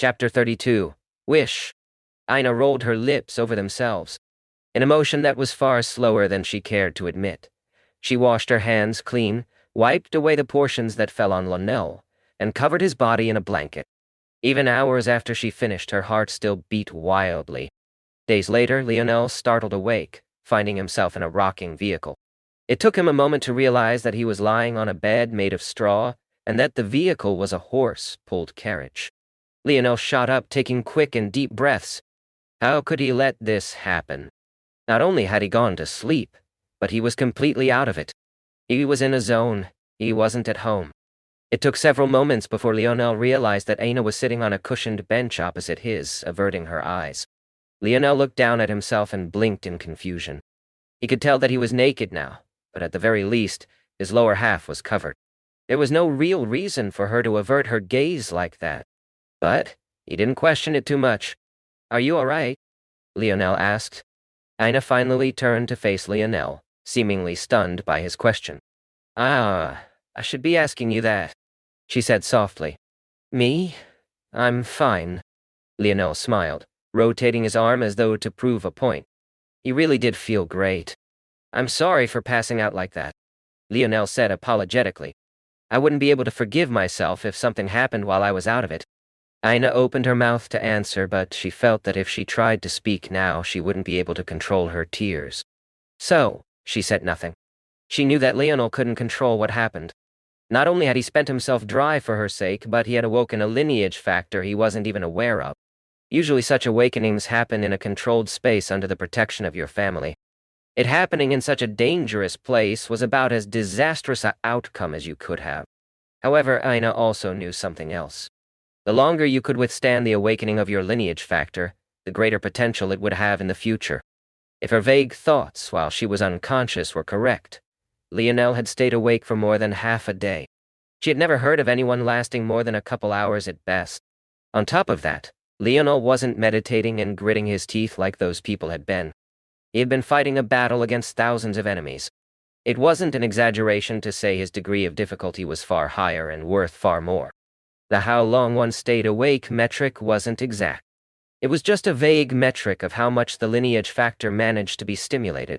Chapter 32. Wish. Ina rolled her lips over themselves, an emotion that was far slower than she cared to admit. She washed her hands clean, wiped away the portions that fell on Lionel, and covered his body in a blanket. Even hours after she finished, her heart still beat wildly. Days later, Lionel startled awake, finding himself in a rocking vehicle. It took him a moment to realize that he was lying on a bed made of straw, and that the vehicle was a horse-pulled carriage. Lionel shot up, taking quick and deep breaths. How could he let this happen? Not only had he gone to sleep, but he was completely out of it. He was in a zone. He wasn't at home. It took several moments before Lionel realized that Ina was sitting on a cushioned bench opposite his, averting her eyes. Lionel looked down at himself and blinked in confusion. He could tell that he was naked now, but at the very least, his lower half was covered. There was no real reason for her to avert her gaze like that. But he didn't question it too much. "Are you all right?" Lionel asked. Ina finally turned to face Lionel, seemingly stunned by his question. "I should be asking you that," she said softly. "Me? I'm fine." Lionel smiled, rotating his arm as though to prove a point. He really did feel great. "I'm sorry for passing out like that," Lionel said apologetically. "I wouldn't be able to forgive myself if something happened while I was out of it." Ina opened her mouth to answer, but she felt that if she tried to speak now, she wouldn't be able to control her tears. So, she said nothing. She knew that Lionel couldn't control what happened. Not only had he spent himself dry for her sake, but he had awoken a lineage factor he wasn't even aware of. Usually such awakenings happen in a controlled space under the protection of your family. It happening in such a dangerous place was about as disastrous an outcome as you could have. However, Ina also knew something else. The longer you could withstand the awakening of your lineage factor, the greater potential it would have in the future. If her vague thoughts while she was unconscious were correct, Lionel had stayed awake for more than half a day. She had never heard of anyone lasting more than a couple hours at best. On top of that, Lionel wasn't meditating and gritting his teeth like those people had been. He had been fighting a battle against thousands of enemies. It wasn't an exaggeration to say his degree of difficulty was far higher and worth far more. The how long one stayed awake metric wasn't exact. It was just a vague metric of how much the lineage factor managed to be stimulated.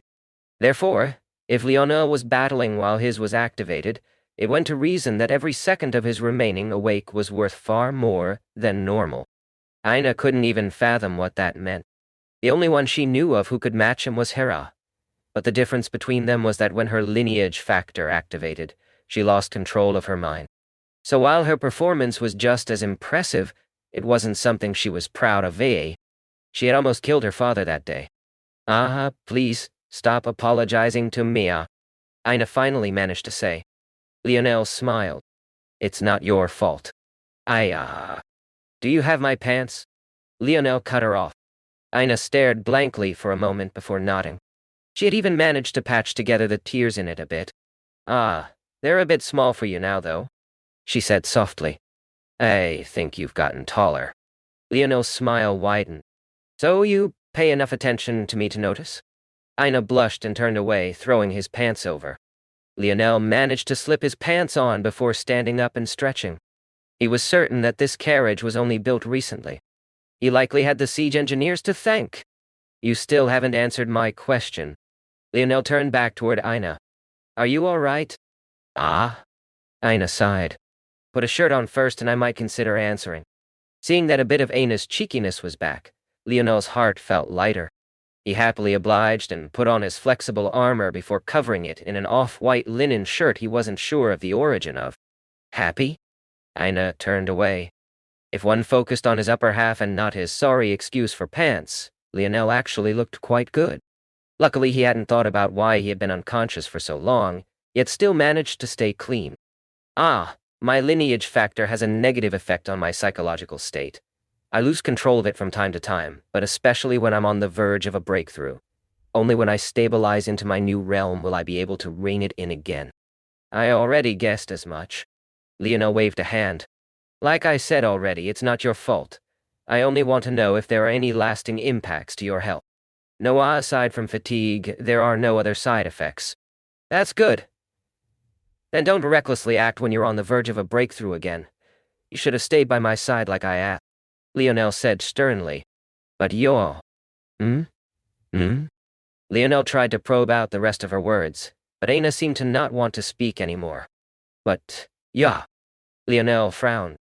Therefore, if Lionel was battling while his was activated, it went to reason that every second of his remaining awake was worth far more than normal. Ina couldn't even fathom what that meant. The only one she knew of who could match him was Hera. But the difference between them was that when her lineage factor activated, she lost control of her mind. So while her performance was just as impressive, it wasn't something she was proud of. She had almost killed her father that day. Please, stop apologizing to me, Ina finally managed to say. Lionel smiled. "It's not your fault." Do you have my pants?" Lionel cut her off. Ina stared blankly for a moment before nodding. She had even managed to patch together the tears in it a bit. They're a bit small for you now, though," she said softly. "I think you've gotten taller." Lionel's smile widened. "So you pay enough attention to me to notice?" Ina blushed and turned away, throwing his pants over. Lionel managed to slip his pants on before standing up and stretching. He was certain that this carriage was only built recently. He likely had the siege engineers to thank. "You still haven't answered my question." Lionel turned back toward Ina. "Are you all right?" Ina sighed. "Put a shirt on first and I might consider answering." Seeing that a bit of Ina's cheekiness was back, Lionel's heart felt lighter. He happily obliged and put on his flexible armor before covering it in an off-white linen shirt he wasn't sure of the origin of. "Happy?" Ina turned away. If one focused on his upper half and not his sorry excuse for pants, Lionel actually looked quite good. Luckily, he hadn't thought about why he had been unconscious for so long, yet still managed to stay clean. My lineage factor has a negative effect on my psychological state. I lose control of it from time to time, but especially when I'm on the verge of a breakthrough. Only when I stabilize into my new realm will I be able to rein it in again." "I already guessed as much." Lionel waved a hand. "Like I said already, it's not your fault. I only want to know if there are any lasting impacts to your health. No, aside from fatigue, there are no other side effects." "That's good. Then don't recklessly act when you're on the verge of a breakthrough again. You should have stayed by my side like I asked." Lionel said sternly. But you're… Hmm? Hmm? Lionel tried to probe out the rest of her words, but Aina seemed to not want to speak anymore. But, yeah. Lionel frowned.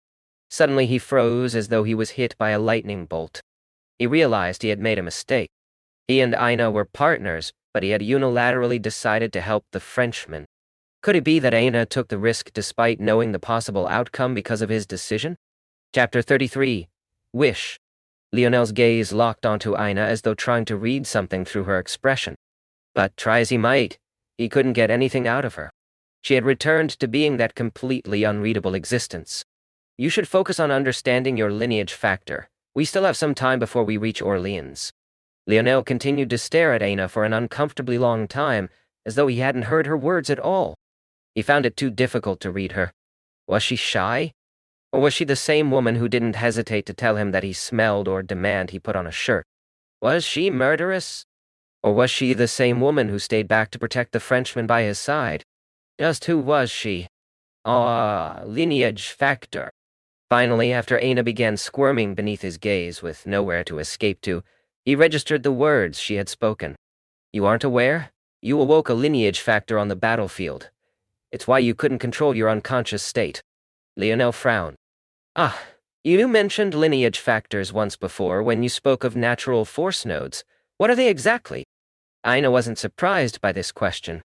Suddenly he froze as though he was hit by a lightning bolt. He realized he had made a mistake. He and Aina were partners, but he had unilaterally decided to help the Frenchman. Could it be that Aina took the risk despite knowing the possible outcome because of his decision? Chapter 33. Wish. Lionel's gaze locked onto Aina as though trying to read something through her expression. But try as he might, he couldn't get anything out of her. She had returned to being that completely unreadable existence. You should focus on understanding your lineage factor. We still have some time before we reach Orleans. Lionel continued to stare at Aina for an uncomfortably long time, as though he hadn't heard her words at all. He found it too difficult to read her. Was she shy? Or was she the same woman who didn't hesitate to tell him that he smelled or demand he put on a shirt? Was she murderous? Or was she the same woman who stayed back to protect the Frenchman by his side? Just who was she? Lineage factor. Finally, after Aina began squirming beneath his gaze with nowhere to escape to, he registered the words she had spoken. You aren't aware? You awoke a lineage factor on the battlefield. It's why you couldn't control your unconscious state. Lionel frowned. You mentioned lineage factors once before when you spoke of natural force nodes. What are they exactly? Aina wasn't surprised by this question.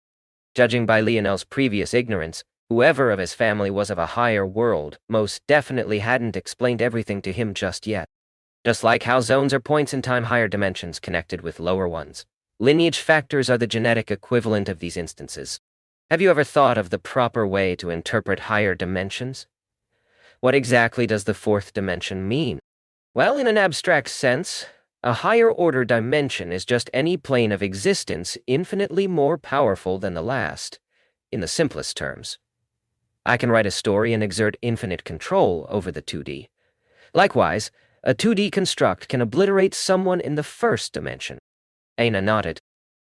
Judging by Lionel's previous ignorance, whoever of his family was of a higher world most definitely hadn't explained everything to him just yet. Just like how zones are points in time higher dimensions connected with lower ones, lineage factors are the genetic equivalent of these instances. Have you ever thought of the proper way to interpret higher dimensions? What exactly does the fourth dimension mean? Well, in an abstract sense, a higher-order dimension is just any plane of existence infinitely more powerful than the last, in the simplest terms. I can write a story and exert infinite control over the 2D. Likewise, a 2D construct can obliterate someone in the first dimension. Aina nodded.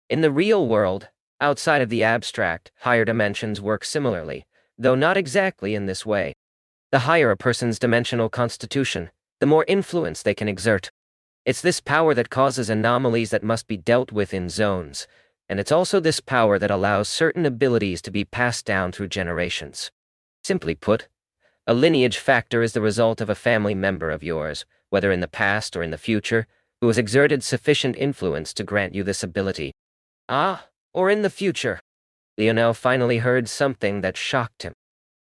In the real world, outside of the abstract, higher dimensions work similarly, though not exactly in this way. The higher a person's dimensional constitution, the more influence they can exert. It's this power that causes anomalies that must be dealt with in zones, and it's also this power that allows certain abilities to be passed down through generations. Simply put, a lineage factor is the result of a family member of yours, whether in the past or in the future, who has exerted sufficient influence to grant you this ability. Or in the future. Lionel finally heard something that shocked him.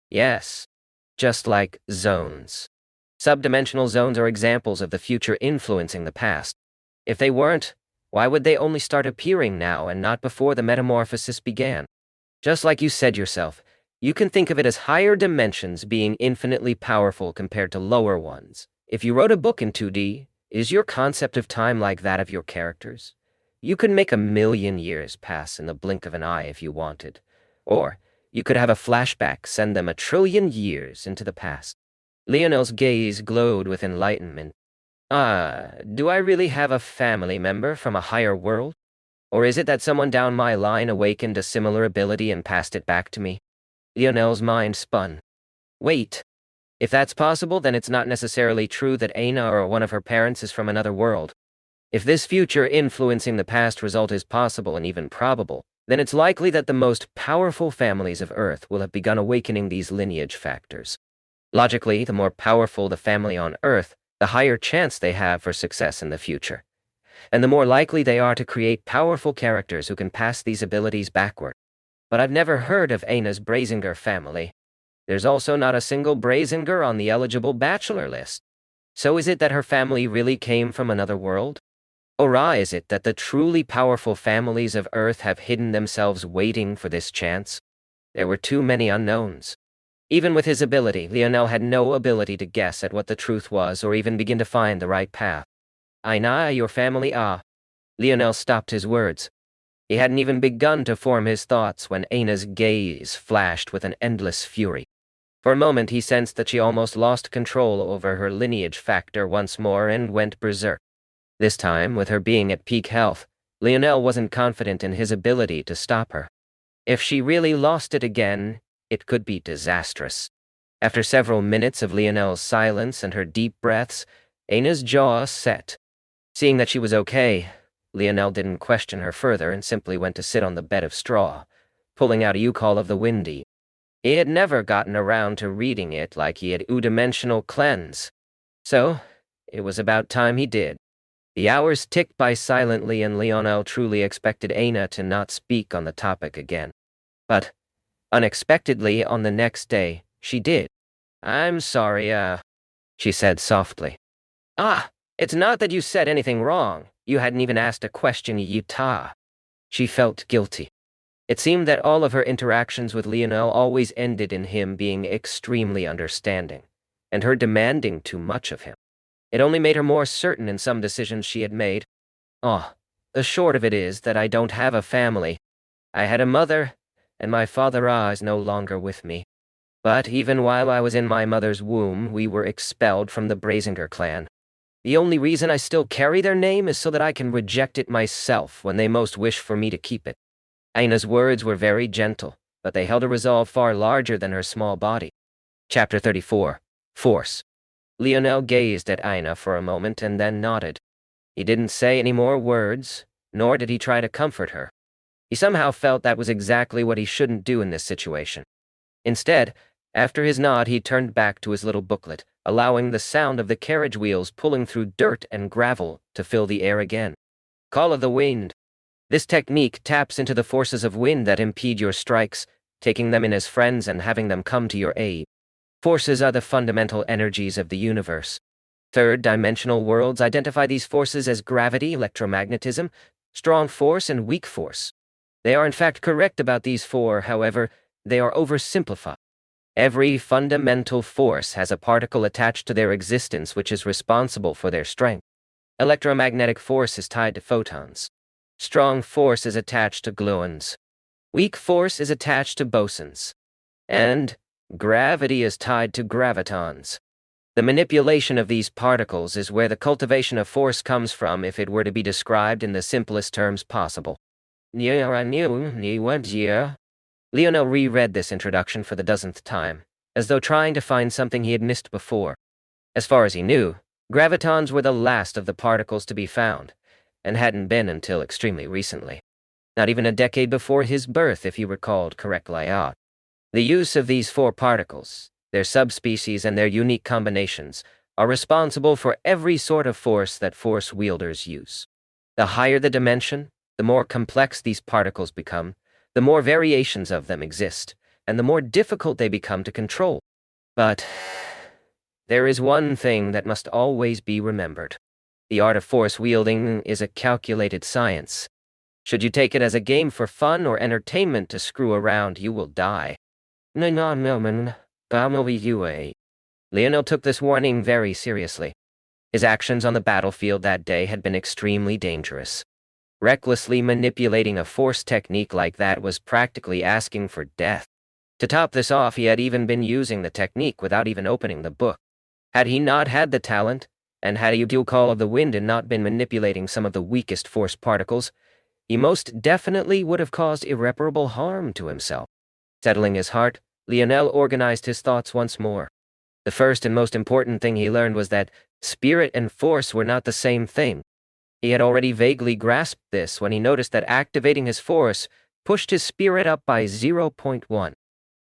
Yes, just like zones. Subdimensional zones are examples of the future influencing the past. If they weren't, why would they only start appearing now and not before the metamorphosis began? Just like you said yourself, you can think of it as higher dimensions being infinitely powerful compared to lower ones. If you wrote a book in 2D, is your concept of time like that of your characters? You could make 1,000,000 years pass in the blink of an eye if you wanted. Or you could have a flashback send them 1,000,000,000,000 years into the past. Lionel's gaze glowed with enlightenment. Do I really have a family member from a higher world? Or is it that someone down my line awakened a similar ability and passed it back to me? Lionel's mind spun. Wait. If that's possible, then it's not necessarily true that Aina or one of her parents is from another world. If this future influencing the past result is possible and even probable, then it's likely that the most powerful families of Earth will have begun awakening these lineage factors. Logically, the more powerful the family on Earth, the higher chance they have for success in the future. And the more likely they are to create powerful characters who can pass these abilities backward. But I've never heard of Aina's Brazinger family. There's also not a single Brazinger on the eligible bachelor list. So is it that her family really came from another world? Or is it that the truly powerful families of Earth have hidden themselves waiting for this chance? There were too many unknowns. Even with his ability, Lionel had no ability to guess at what the truth was or even begin to find the right path. Aina, your family, Lionel stopped his words. He hadn't even begun to form his thoughts when Aina's gaze flashed with an endless fury. For a moment he sensed that she almost lost control over her lineage factor once more and went berserk. This time, with her being at peak health, Lionel wasn't confident in his ability to stop her. If she really lost it again, it could be disastrous. After several minutes of Lionel's silence and her deep breaths, Aina's jaw set. Seeing that she was okay, Lionel didn't question her further and simply went to sit on the bed of straw, pulling out a U-Call of the Windy. He had never gotten around to reading it like he had U-Dimensional Cleanse. So, it was about time he did. The hours ticked by silently, and Lionel truly expected Aina to not speak on the topic again. But, unexpectedly, on the next day, she did. "I'm sorry, she said softly. It's not that you said anything wrong. You hadn't even asked a question, Yita." She felt guilty. It seemed that all of her interactions with Lionel always ended in him being extremely understanding, and her demanding too much of him. It only made her more certain in some decisions she had made. The short of it is that I don't have a family. I had a mother, and my father is no longer with me. But even while I was in my mother's womb, we were expelled from the Brazinger clan. The only reason I still carry their name is so that I can reject it myself when they most wish for me to keep it. Aina's words were very gentle, but they held a resolve far larger than her small body. Chapter 34. Force. Lionel gazed at Aina for a moment and then nodded. He didn't say any more words, nor did he try to comfort her. He somehow felt that was exactly what he shouldn't do in this situation. Instead, after his nod, he turned back to his little booklet, allowing the sound of the carriage wheels pulling through dirt and gravel to fill the air again. Call of the Wind. This technique taps into the forces of wind that impede your strikes, taking them in as friends and having them come to your aid. Forces are the fundamental energies of the universe. Third-dimensional worlds identify these forces as gravity, electromagnetism, strong force, and weak force. They are in fact correct about these four, however, they are oversimplified. Every fundamental force has a particle attached to their existence which is responsible for their strength. Electromagnetic force is tied to photons. Strong force is attached to gluons. Weak force is attached to bosons. And gravity is tied to gravitons. The manipulation of these particles is where the cultivation of force comes from if it were to be described in the simplest terms possible. Lionel reread this introduction for the dozenth time, as though trying to find something he had missed before. As far as he knew, gravitons were the last of the particles to be found, and hadn't been until extremely recently. Not even a decade before his birth, if he recalled correctly. The use of these four particles, their subspecies and their unique combinations, are responsible for every sort of force that force wielders use. The higher the dimension, the more complex these particles become, the more variations of them exist, and the more difficult they become to control. But there is one thing that must always be remembered. The art of force wielding is a calculated science. Should you take it as a game for fun or entertainment to screw around, you will die. Lionel took this warning very seriously. His actions on the battlefield that day had been extremely dangerous. Recklessly manipulating a force technique like that was practically asking for death. To top this off, he had even been using the technique without even opening the book. Had he not had the talent, and had a U-Call of the Wind and not been manipulating some of the weakest force particles, he most definitely would have caused irreparable harm to himself. Settling his heart, Lionel organized his thoughts once more. The first and most important thing he learned was that spirit and force were not the same thing. He had already vaguely grasped this when he noticed that activating his force pushed his spirit up by 0.1.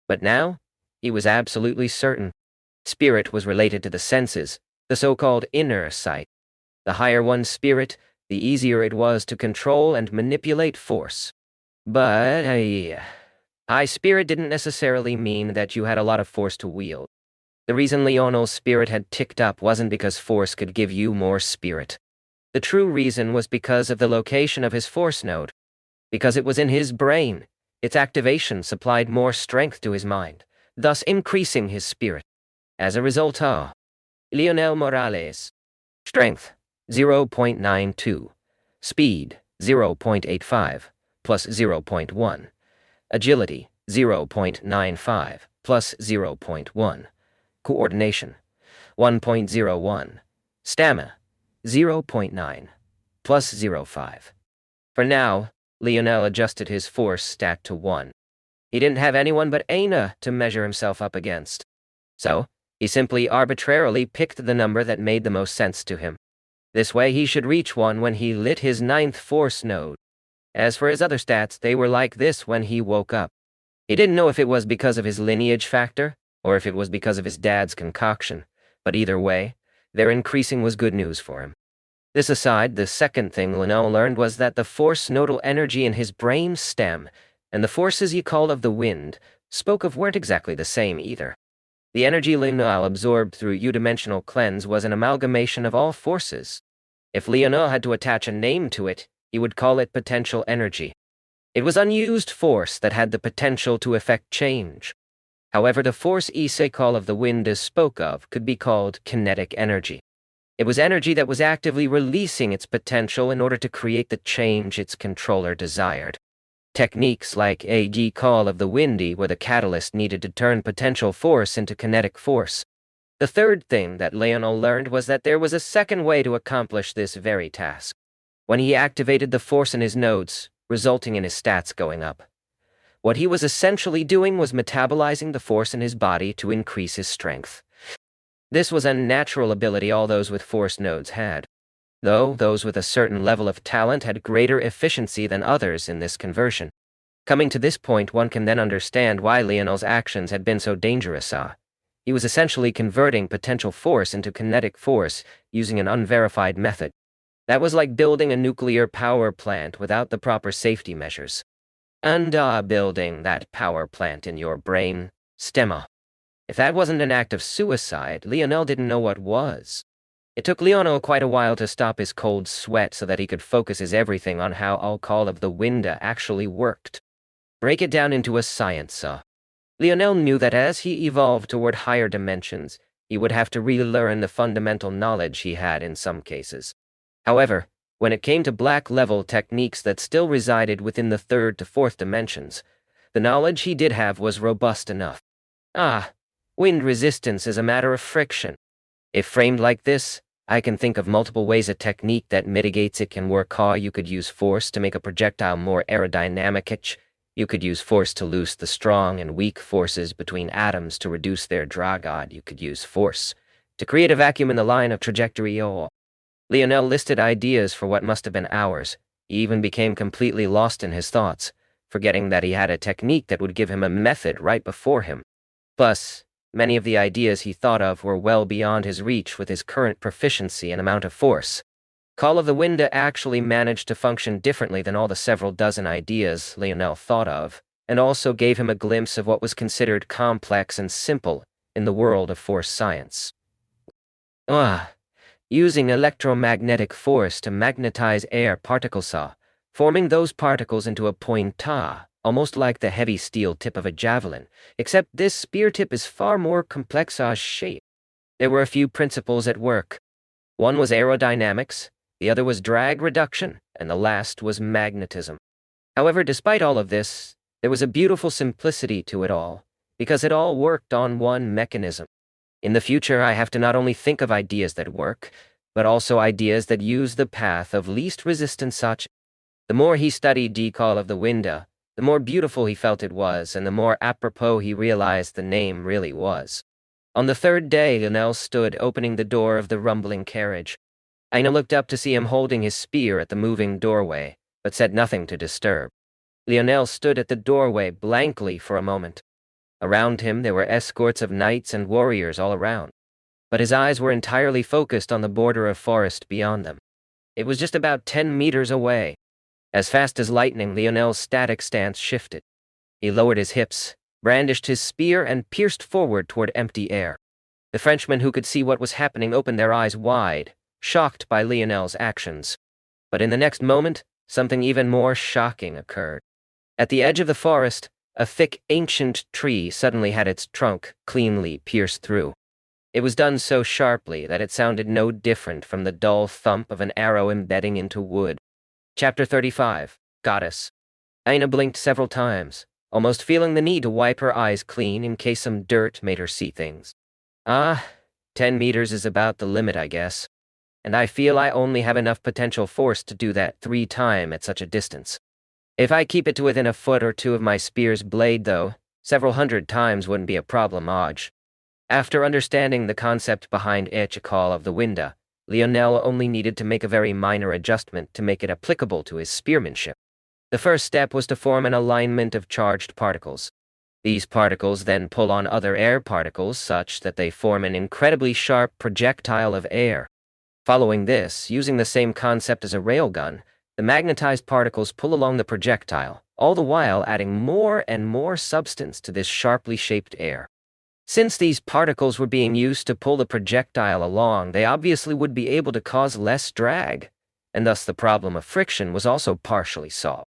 But now, he was absolutely certain. Spirit was related to the senses, the so-called inner sight. The higher one's spirit, the easier it was to control and manipulate force. But high spirit didn't necessarily mean that you had a lot of force to wield. The reason Lionel's spirit had ticked up wasn't because force could give you more spirit. The true reason was because of the location of his force node. Because it was in his brain, its activation supplied more strength to his mind, thus increasing his spirit. As a result, Lionel Morales. Strength, 0.92. Speed, 0.85, plus 0.1. Agility, 0.95, plus 0.1. Coordination, 1.01. Stamina, 0.9, plus 0.5. For now, Lionel adjusted his force stat to 1. He didn't have anyone but Aina to measure himself up against. So, He simply arbitrarily picked the number that made the most sense to him. This way he should reach one when he lit his 9th force node. As for his other stats, they were like this when he woke up. He didn't know if it was because of his lineage factor, or if it was because of his dad's concoction, but either way, their increasing was good news for him. This aside, the second thing Linnell learned was that the force nodal energy in his brain stem, and the forces he called of the wind, spoke of weren't exactly the same either. The energy Linnell absorbed through U-dimensional cleanse was an amalgamation of all forces. If Linnell had to attach a name to it, he would call it potential energy. It was unused force that had the potential to effect change. However, the force Isekal of the wind spoke of could be called kinetic energy. It was energy that was actively releasing its potential in order to create the change its controller desired. Techniques like a call of the windy were the catalyst needed to turn potential force into kinetic force. The third thing that Lionel learned was that there was a second way to accomplish this very task. When he activated the force in his nodes, resulting in his stats going up. What he was essentially doing was metabolizing the force in his body to increase his strength. This was a natural ability all those with force nodes had, though those with a certain level of talent had greater efficiency than others in this conversion. Coming to this point, one can then understand why Lionel's actions had been so dangerous. He was essentially converting potential force into kinetic force using an unverified method. That was like building a nuclear power plant without the proper safety measures. And building that power plant in your brain, stemma. If that wasn't an act of suicide, Lionel didn't know what was. It took Lionel quite a while to stop his cold sweat so that he could focus his everything on how All Call of the Winda actually worked. Break it down into a science. Lionel knew that as he evolved toward higher dimensions, he would have to relearn the fundamental knowledge he had in some cases. However, when it came to black-level techniques that still resided within the 3rd to 4th dimensions, the knowledge he did have was robust enough. Wind resistance is a matter of friction. If framed like this, I can think of multiple ways a technique that mitigates it can work. You could use force to make a projectile more aerodynamic. You could use force to loose the strong and weak forces between atoms to reduce their drag. You could use force to create a vacuum in the line of trajectory. Lionel listed ideas for what must have been hours. He even became completely lost in his thoughts, forgetting that he had a technique that would give him a method right before him. Plus, many of the ideas he thought of were well beyond his reach with his current proficiency and amount of force. Call of the Winda actually managed to function differently than all the several dozen ideas Lionel thought of, and also gave him a glimpse of what was considered complex and simple in the world of force science. Using electromagnetic force to magnetize air particles, forming those particles into a point, almost like the heavy steel tip of a javelin, except this spear tip is far more complex shape. There were a few principles at work. One was aerodynamics, the other was drag reduction, and the last was magnetism. However, despite all of this, there was a beautiful simplicity to it all, because it all worked on one mechanism. In the future, I have to not only think of ideas that work, but also ideas that use the path of least resistance. The more he studied Call of the Winda, the more beautiful he felt it was, and the more apropos he realized the name really was. On the 3rd day, Lionel stood opening the door of the rumbling carriage. Aina looked up to see him holding his spear at the moving doorway, but said nothing to disturb. Lionel stood at the doorway blankly for a moment. Around him there were escorts of knights and warriors all around, but his eyes were entirely focused on the border of forest beyond them. It was just about 10 meters away. As fast as lightning, Lionel's static stance shifted. He lowered his hips, brandished his spear, and pierced forward toward empty air. The Frenchmen who could see what was happening opened their eyes wide, shocked by Lionel's actions. But in the next moment, something even more shocking occurred. At the edge of the forest, a thick, ancient tree suddenly had its trunk cleanly pierced through. It was done so sharply that it sounded no different from the dull thump of an arrow embedding into wood. Chapter 35, Goddess. Aina blinked several times, almost feeling the need to wipe her eyes clean in case some dirt made her see things. 10 meters is about the limit, I guess. And I feel I only have enough potential force to do that 3 times at such a distance. If I keep it to within a foot or two of my spear's blade, though, several hundred times wouldn't be a problem, After understanding the concept behind each call of the winda, Lionel only needed to make a very minor adjustment to make it applicable to his spearmanship. The first step was to form an alignment of charged particles. These particles then pull on other air particles such that they form an incredibly sharp projectile of air. Following this, using the same concept as a railgun, the magnetized particles pull along the projectile, all the while adding more and more substance to this sharply shaped air. Since these particles were being used to pull the projectile along, they obviously would be able to cause less drag, and thus the problem of friction was also partially solved.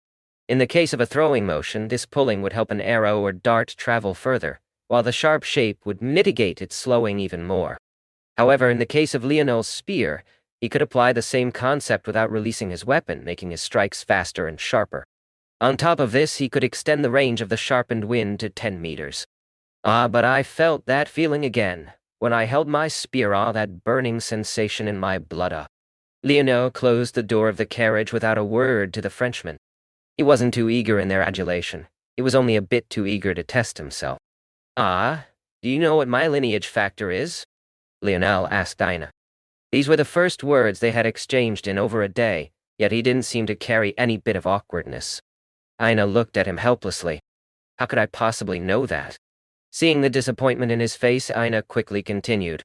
In the case of a throwing motion, this pulling would help an arrow or dart travel further, while the sharp shape would mitigate its slowing even more. However, in the case of Lionel's spear, he could apply the same concept without releasing his weapon, making his strikes faster and sharper. On top of this, he could extend the range of the sharpened wind to 10 meters. But I felt that feeling again, when I held my spear, that burning sensation in my blood. Lionel closed the door of the carriage without a word to the Frenchman. He wasn't too eager in their adulation. He was only a bit too eager to test himself. Do you know what my lineage factor is? Lionel asked Ina. These were the first words they had exchanged in over a day, yet he didn't seem to carry any bit of awkwardness. Ina looked at him helplessly. How could I possibly know that? Seeing the disappointment in his face, Ina quickly continued.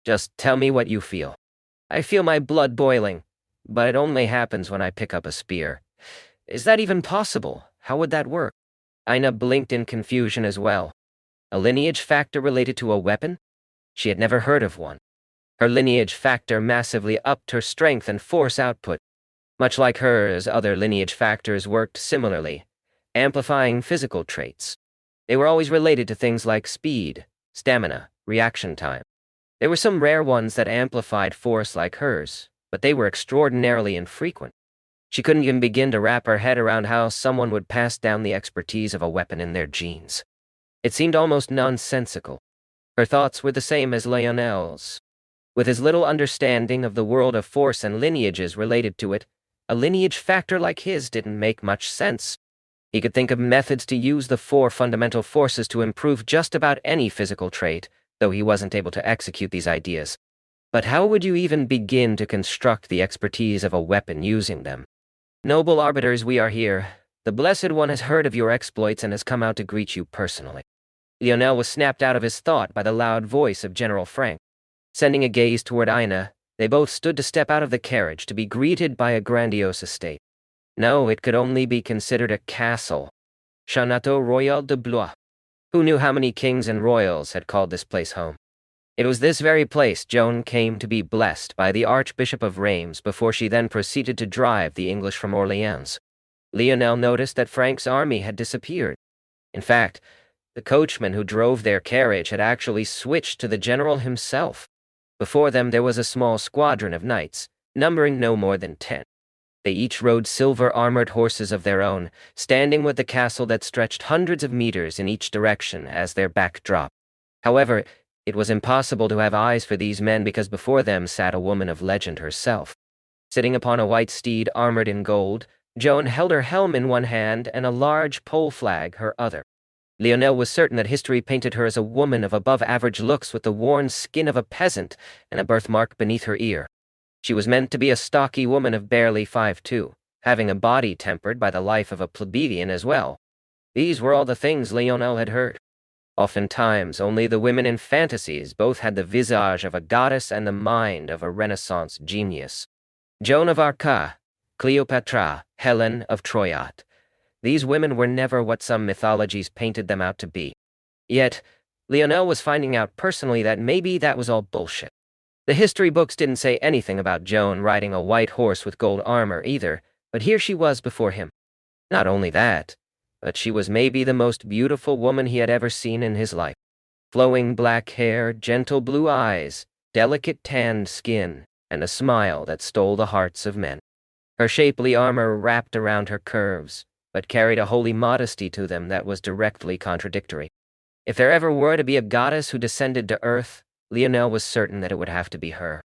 Just tell me what you feel. I feel my blood boiling, but it only happens when I pick up a spear. Is that even possible? How would that work? Ina blinked in confusion as well. A lineage factor related to a weapon? She had never heard of one. Her lineage factor massively upped her strength and force output. Much like hers, other lineage factors worked similarly, amplifying physical traits. They were always related to things like speed, stamina, reaction time. There were some rare ones that amplified force like hers, but they were extraordinarily infrequent. She couldn't even begin to wrap her head around how someone would pass down the expertise of a weapon in their genes. It seemed almost nonsensical. Her thoughts were the same as Lionel's. With his little understanding of the world of force and lineages related to it, a lineage factor like his didn't make much sense. He could think of methods to use the 4 fundamental forces to improve just about any physical trait, though he wasn't able to execute these ideas. But how would you even begin to construct the expertise of a weapon using them? Noble arbiters, we are here. The Blessed One has heard of your exploits and has come out to greet you personally. Lionel was snapped out of his thought by the loud voice of General Frank. Sending a gaze toward Ina, they both stood to step out of the carriage to be greeted by a grandiose estate. No, it could only be considered a castle. Château Royal de Blois. Who knew how many kings and royals had called this place home? It was this very place Joan came to be blessed by the Archbishop of Reims before she then proceeded to drive the English from Orleans. Lionel noticed that Frank's army had disappeared. In fact, the coachman who drove their carriage had actually switched to the general himself. Before them there was a small squadron of knights, numbering no more than 10. They each rode silver-armored horses of their own, standing with the castle that stretched hundreds of meters in each direction as their backdrop. However, it was impossible to have eyes for these men because before them sat a woman of legend herself. Sitting upon a white steed armored in gold, Joan held her helm in one hand and a large pole flag her other. Lionel was certain that history painted her as a woman of above-average looks with the worn skin of a peasant and a birthmark beneath her ear. She was meant to be a stocky woman of barely 5'2", having a body tempered by the life of a plebeian as well. These were all the things Lionel had heard. Oftentimes, only the women in fantasies both had the visage of a goddess and the mind of a Renaissance genius. Joan of Arc, Cleopatra, Helen of Troyat. These women were never what some mythologies painted them out to be. Yet, Lionel was finding out personally that maybe that was all bullshit. The history books didn't say anything about Joan riding a white horse with gold armor either, but here she was before him. Not only that, but she was maybe the most beautiful woman he had ever seen in his life. Flowing black hair, gentle blue eyes, delicate tanned skin, and a smile that stole the hearts of men. Her shapely armor wrapped around her curves, but carried a holy modesty to them that was directly contradictory. If there ever were to be a goddess who descended to earth, Lionel was certain that it would have to be her.